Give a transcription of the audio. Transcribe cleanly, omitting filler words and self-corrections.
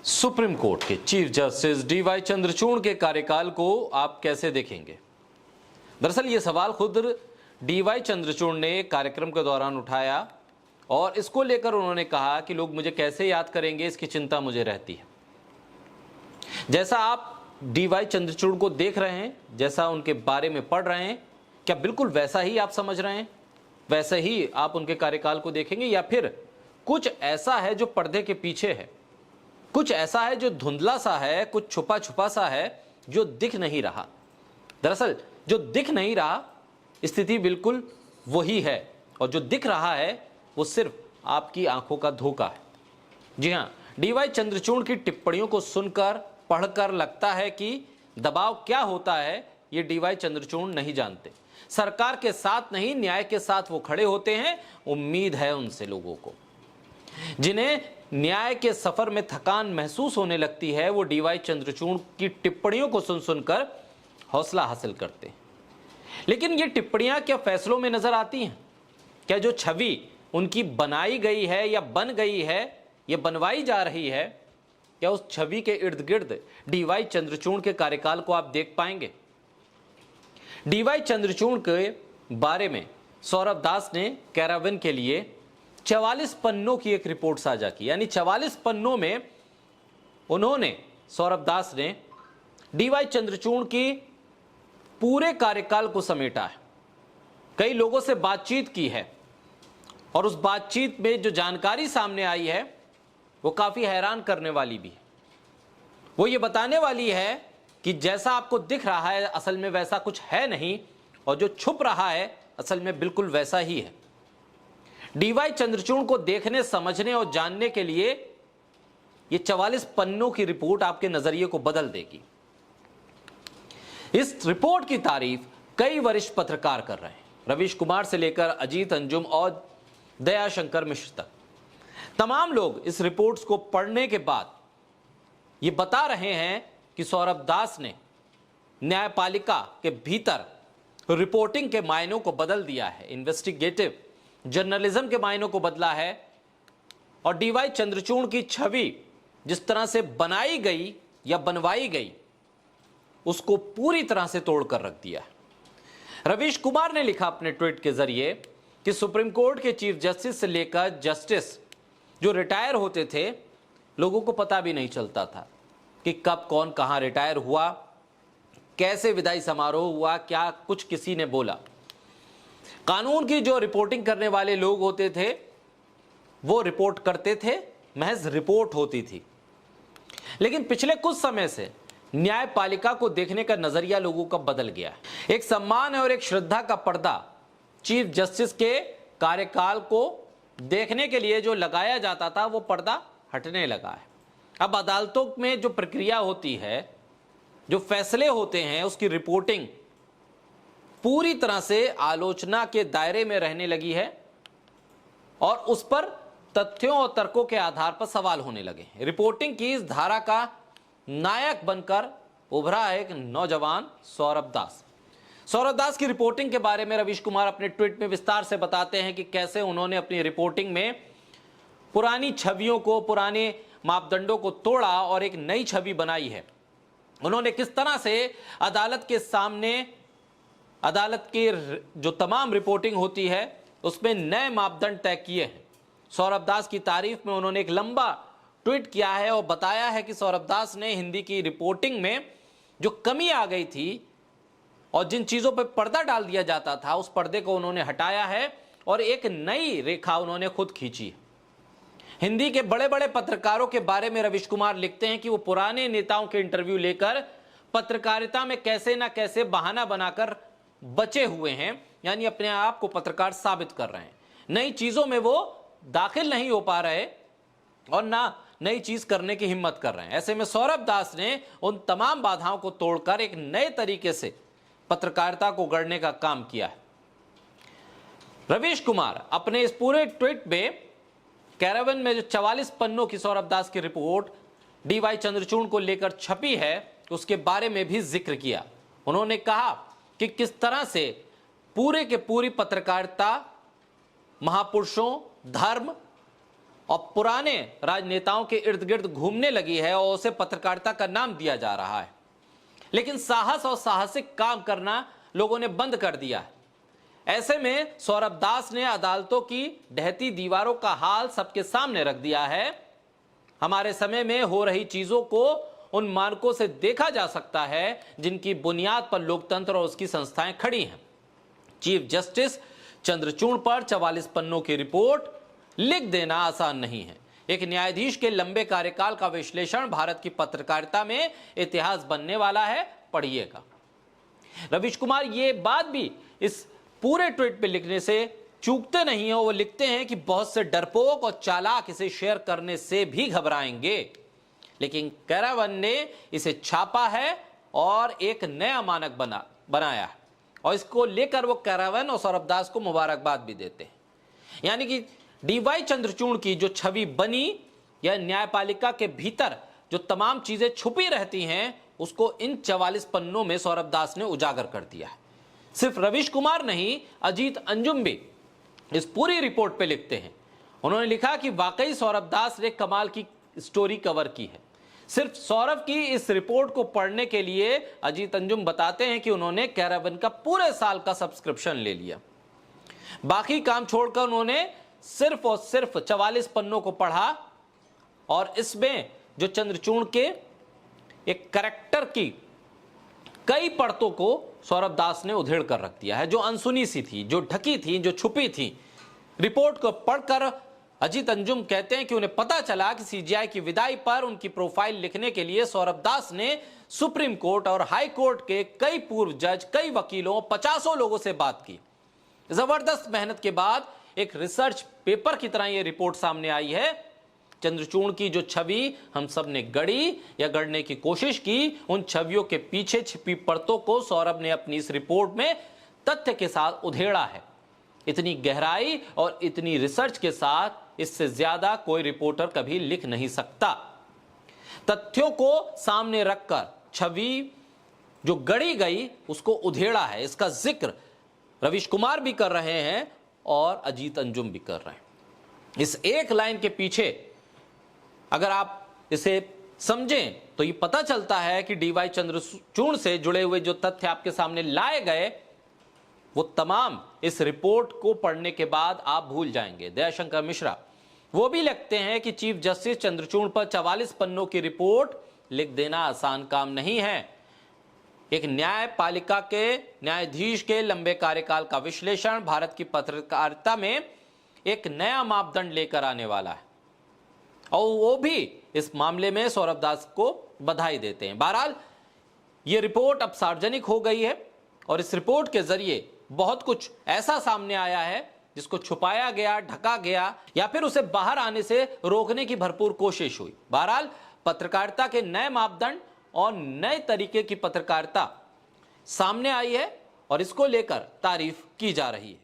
Supreme court के chief justice D Y Chandrachud के कार्यकाल को आप कैसे देखेंगे? दरअसल ये सवाल खुद डीवाई चंद्रचूड़ ने कार्यक्रम के दौरान उठाया और इसको लेकर उन्होंने कहा कि लोग मुझे कैसे याद करेंगे, इसकी चिंता मुझे रहती है। जैसा आप डीवाई चंद्रचूड़ को देख रहे हैं, जैसा उनके बारे में पढ़ रहे हैं, क्या बिल्कुल वैसा ही आप समझ रहे हैं, वैसे ही आप उनके कार्यकाल को देखेंगे, या फिर कुछ ऐसा है जो पर्दे के पीछे है, कुछ ऐसा है जो धुंधला सा है, कुछ छुपा छुपा सा है जो दिख नहीं रहा? दरअसल जो दिख नहीं रहा स्थिति बिल्कुल वही है, और जो दिख रहा है वो सिर्फ आपकी आंखों का धोखा है। जी हां, डीवाई चंद्रचूड़ की टिप्पणियों को सुनकर पढ़कर लगता है कि दबाव क्या होता है ये डीवाई चंद्रचूड़ नहीं जानते। सरकार के साथ नहीं, न्याय के साथ वो खड़े होते हैं। उम्मीद है उनसे लोगों को, जिन्हें न्याय के सफर में थकान महसूस होने लगती है, वो डीवाई चंद्रचूड़ की टिप्पणियों को सुन सुनकर हौसला हासिल करते हैं। लेकिन ये टिप्पणियां क्या फैसलों में नजर आती हैं? क्या जो छवि उनकी बनाई गई है या बन गई है या बनवाई जा रही है, क्या उस छवि के इर्द गिर्द डीवाई चंद्रचूड़ के कार्यकाल को आप देख पाएंगे? डीवाई चंद्रचूड़ के बारे में सौरभ दास ने कैरावन के लिए 44 पन्नों की एक रिपोर्ट साझा की। यानी 44 पन्नों में उन्होंने, सौरभ दास ने डीवाई चंद्रचूड़ की पूरे कार्यकाल को समेटा है। कई लोगों से बातचीत की है और उस बातचीत में जो जानकारी सामने आई है वो काफी हैरान करने वाली भी है। वो ये बताने वाली है कि जैसा आपको दिख रहा है असल में वैसा कुछ है नहीं, और जो छुप रहा है असल में बिल्कुल वैसा ही है। डीवाई चंद्रचूड़ को देखने, समझने और जानने के लिए ये 44 पन्नों की रिपोर्ट आपके नजरिए को बदल देगी। इस रिपोर्ट की तारीफ कई वरिष्ठ पत्रकार कर रहे हैं, रवीश कुमार से लेकर अजीत अंजुम और दयाशंकर मिश्र तक। तमाम लोग इस रिपोर्ट्स को पढ़ने के बाद ये बता रहे हैं कि सौरभ दास ने न्यायपालिका के भीतर रिपोर्टिंग के मायनों को बदल दिया है, इन्वेस्टिगेटिव जर्नलिज्म के मायनों को बदला है, और डीवाई चंद्रचूड़ की छवि जिस तरह से बनाई गई या बनवाई गई उसको पूरी तरह से तोड़कर रख दिया है। रवीश कुमार ने लिखा अपने ट्वीट के जरिए कि सुप्रीम कोर्ट के चीफ जस्टिस से लेकर जस्टिस जो रिटायर होते थे, लोगों को पता भी नहीं चलता था कि कब कौन कहां रिटायर हुआ, कैसे विदाई समारोह हुआ, क्या कुछ किसी ने बोला। कानून की जो रिपोर्टिंग करने वाले लोग होते थे वो रिपोर्ट करते थे, महज रिपोर्ट होती थी। लेकिन पिछले कुछ समय से न्यायपालिका को देखने का नजरिया लोगों का बदल गया है। एक सम्मान और एक श्रद्धा का पर्दा चीफ जस्टिस के कार्यकाल को देखने के लिए जो लगाया जाता था वो पर्दा हटने लगा है। अब अदालतों में जो प्रक्रिया होती है, जो फैसले होते हैं, उसकी रिपोर्टिंग पूरी तरह से आलोचना के दायरे में रहने लगी है और उस पर तथ्यों और तर्कों के आधार पर सवाल होने लगे। रिपोर्टिंग की इस धारा का नायक बनकर उभरा है एक नौजवान सौरभ दास। सौरभ दास की रिपोर्टिंग के बारे में रवीश कुमार अपने ट्वीट में विस्तार से बताते हैं कि कैसे उन्होंने अपनी रिपोर्टिंग में पुरानी छवियों को, पुराने मापदंडों को तोड़ा और एक नई छवि बनाई है। उन्होंने किस तरह से अदालत के सामने, अदालत की जो तमाम रिपोर्टिंग होती है उसमें नए मापदंड तय किए हैं। सौरभ दास की तारीफ में उन्होंने एक लंबा ट्वीट किया है और बताया है कि सौरभ दास ने हिंदी की रिपोर्टिंग में जो कमी आ गई थी और जिन चीजों पर पर्दा डाल दिया जाता था उस पर्दे को उन्होंने हटाया है और एक नई रेखा उन्होंने खुद खींची। हिंदी के बड़े बड़े पत्रकारों के बारे में रवीश कुमार लिखते हैं कि वो पुराने नेताओं के इंटरव्यू लेकर पत्रकारिता में कैसे ना कैसे बहाना बनाकर बचे हुए हैं, यानी अपने आप को पत्रकार साबित कर रहे हैं। नई चीजों में वो दाखिल नहीं हो पा रहे और ना नई चीज करने की हिम्मत कर रहे हैं। ऐसे में सौरभ दास ने उन तमाम बाधाओं को तोड़कर एक नए तरीके से पत्रकारिता को गढ़ने का काम किया है। रवीश कुमार अपने इस पूरे ट्वीट में कैरावन में जो 44 पन्नों की सौरभ दास की रिपोर्ट डीवाई चंद्रचूड़ को लेकर छपी है उसके बारे में भी जिक्र किया। उन्होंने कहा कि किस तरह से पूरे के पूरी पत्रकारिता महापुरुषों, धर्म और पुराने राजनेताओं के इर्द गिर्द घूमने लगी है और उसे पत्रकारिता का नाम दिया जा रहा है। लेकिन साहस और साहसिक काम करना लोगों ने बंद कर दिया है। ऐसे में सौरभ दास ने अदालतों की ढहती दीवारों का हाल सबके सामने रख दिया है। हमारे समय में हो रही चीजों को उन मानकों से देखा जा सकता है जिनकी बुनियाद पर लोकतंत्र और उसकी संस्थाएं खड़ी हैं। चीफ जस्टिस चंद्रचूड़ पर 44 पन्नों की रिपोर्ट लिख देना आसान नहीं है। एक न्यायाधीश के लंबे कार्यकाल का विश्लेषण भारत की पत्रकारिता में इतिहास बनने वाला है, पढ़िएगा। रवीश कुमार ये बात भी इस पूरे ट्वीट पे लिखने से चूकते नहीं हो। वो लिखते हैं कि बहुत से डरपोक और चालाक इसे शेयर करने से भी घबराएंगे, लेकिन कैरावन ने इसे छापा है और एक नया मानक बनाया है और इसको लेकर वो कैरावन और सौरभ दास को मुबारकबाद भी देते हैं। यानी कि डीवाई चंद्रचूड़ की जो छवि बनी या न्यायपालिका के भीतर जो तमाम चीजें छुपी रहती हैं, उसको इन 44 पन्नों में सौरभ दास ने उजागर कर दिया है। सिर्फ रवीश कुमार नहीं, अजीत अंजुम भी इस पूरी रिपोर्ट पे लिखते हैं। उन्होंने लिखा कि वाकई सौरभ दास ने कमाल की स्टोरी कवर की है। सिर्फ सौरभ की इस रिपोर्ट को पढ़ने के लिए अजीत अंजुम बताते हैं कि उन्होंने कैरावन का पूरे साल का सब्सक्रिप्शन ले लिया। बाकी काम छोड़कर उन्होंने सिर्फ और सिर्फ 44 पन्नों को पढ़ा और इसमें जो चंद्रचूड़ के एक कैरेक्टर की कई परतों को सौरभ दास ने उधेड़ कर रख दिया है, जो अनसुनी सी थी, जो ढकी थी, जो छुपी थी। रिपोर्ट को पढ़कर अजीत अंजुम कहते हैं कि उन्हें पता चला कि सीजीआई की विदाई पर उनकी प्रोफाइल लिखने के लिए सौरभ दास ने सुप्रीम कोर्ट और हाई कोर्ट के कई पूर्व जज, कई वकीलों, 50 लोगों से बात की। जबरदस्त मेहनत के बाद एक रिसर्च पेपर की तरह यह रिपोर्ट सामने आई है। चंद्रचूड़ की जो छवि हम सब ने गढ़ी या गढ़ने की कोशिश की, उन छवियों के पीछे छिपी परतों को सौरभ ने अपनी इस रिपोर्ट में तथ्य के साथ उधेड़ा है। इतनी गहराई और इतनी रिसर्च के साथ इससे ज्यादा कोई रिपोर्टर कभी लिख नहीं सकता। तथ्यों को सामने रखकर छवि जो गढ़ी गई उसको उधेड़ा है। इसका जिक्र रवीश कुमार भी कर रहे हैं और अजीत अंजुम भी कर रहे हैं। इस एक लाइन के पीछे अगर आप इसे समझें तो ये पता चलता है कि डीवाई चंद्रचूड़ से जुड़े हुए जो तथ्य आपके सामने लाए गए वो तमाम इस रिपोर्ट को पढ़ने के बाद आप भूल जाएंगे। दयाशंकर मिश्रा वो भी लिखते हैं कि चीफ जस्टिस चंद्रचूड़ पर 44 पन्नों की रिपोर्ट लिख देना आसान काम नहीं है। एक न्यायपालिका के न्यायाधीश के लंबे कार्यकाल का विश्लेषण भारत की पत्रकारिता में एक नया मापदंड लेकर आने वाला है और वो भी इस मामले में सौरभ दास को बधाई देते हैं। बहरहाल ये रिपोर्ट अब सार्वजनिक हो गई है और इस रिपोर्ट के जरिए बहुत कुछ ऐसा सामने आया है जिसको छुपाया गया, ढका गया या फिर उसे बाहर आने से रोकने की भरपूर कोशिश हुई। बहरहाल पत्रकारिता के नए मापदंड और नए तरीके की पत्रकारिता सामने आई है और इसको लेकर तारीफ की जा रही है।